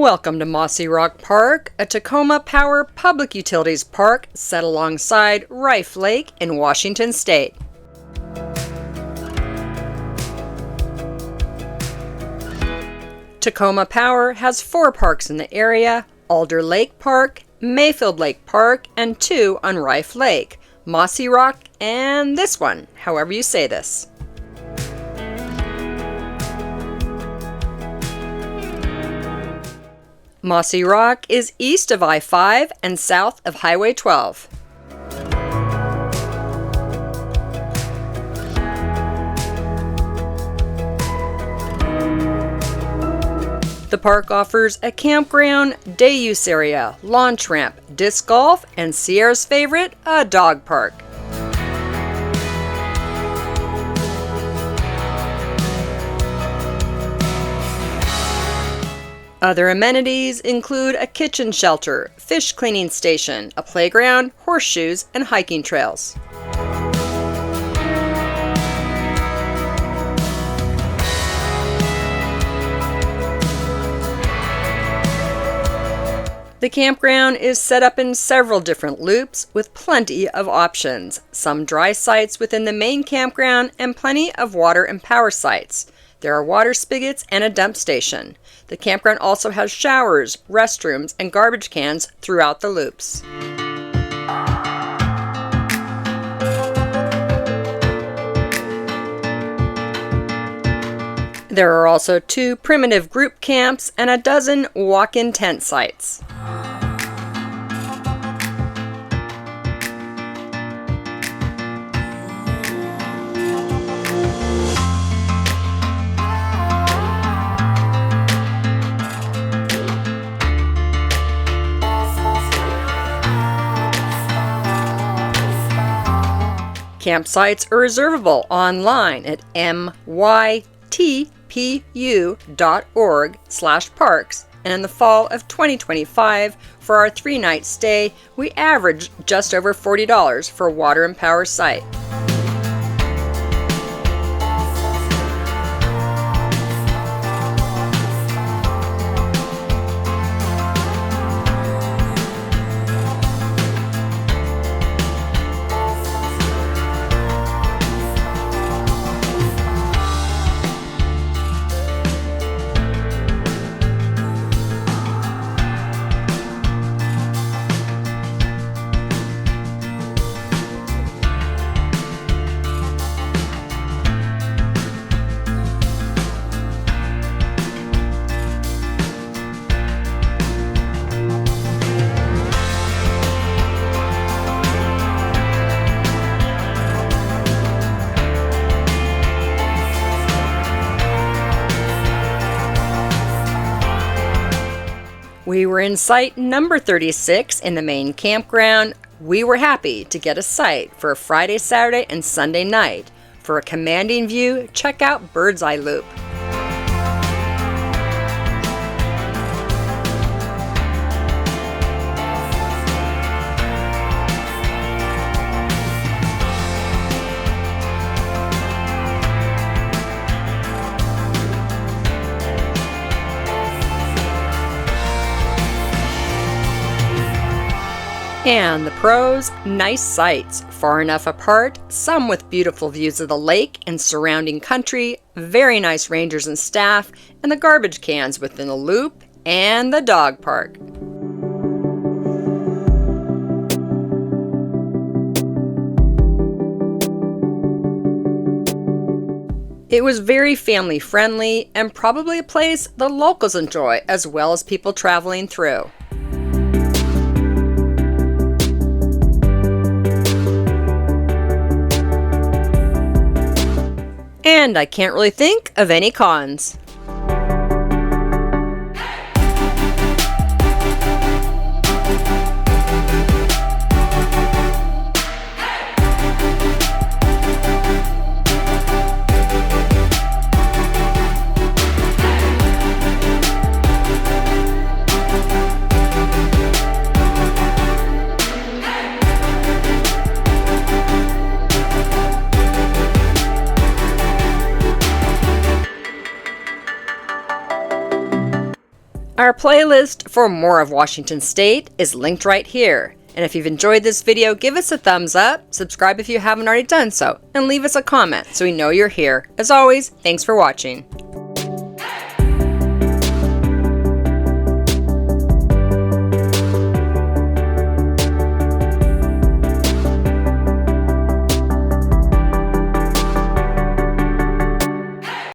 Welcome to Mossyrock Park, a Tacoma Public Utilities park set alongside Riffe Lake in Washington State. Tacoma Power has 4 parks in the area: Alder Lake Park, Mayfield Lake Park, and 2 on Riffe Lake, Mossyrock, and this one, however you say this. Mossyrock is east of I-5 and south of Highway 12. The park offers a campground, day use area, launch ramp, disc golf, and Sierra's favorite, a dog park. Other amenities include a kitchen shelter, fish cleaning station, a playground, horseshoes, and hiking trails. The campground is set up in several different loops with plenty of options, some dry sites within the main campground and plenty of water and power sites. There are water spigots and a dump station. The campground also has showers, restrooms, and garbage cans throughout the loops. There are also 2 primitive group camps and a dozen walk-in tent sites. Campsites are reservable online at mytpu.org/parks, and in the fall of 2025, for our 3-night stay, we averaged just over $40 for a water and power site. We were in site number 36 in the main campground. We were happy to get a site for a Friday, Saturday, and Sunday night. For a commanding view, check out Bird's Eye Loop. And the pros: nice sites, far enough apart, some with beautiful views of the lake and surrounding country, very nice rangers and staff, and the garbage cans within the loop, and the dog park. It was very family friendly and probably a place the locals enjoy as well as people traveling through. And I can't really think of any cons. Our playlist for more of Washington State is linked right here. And if you've enjoyed this video, give us a thumbs up, subscribe if you haven't already done so, and leave us a comment so we know you're here. As always, thanks for watching.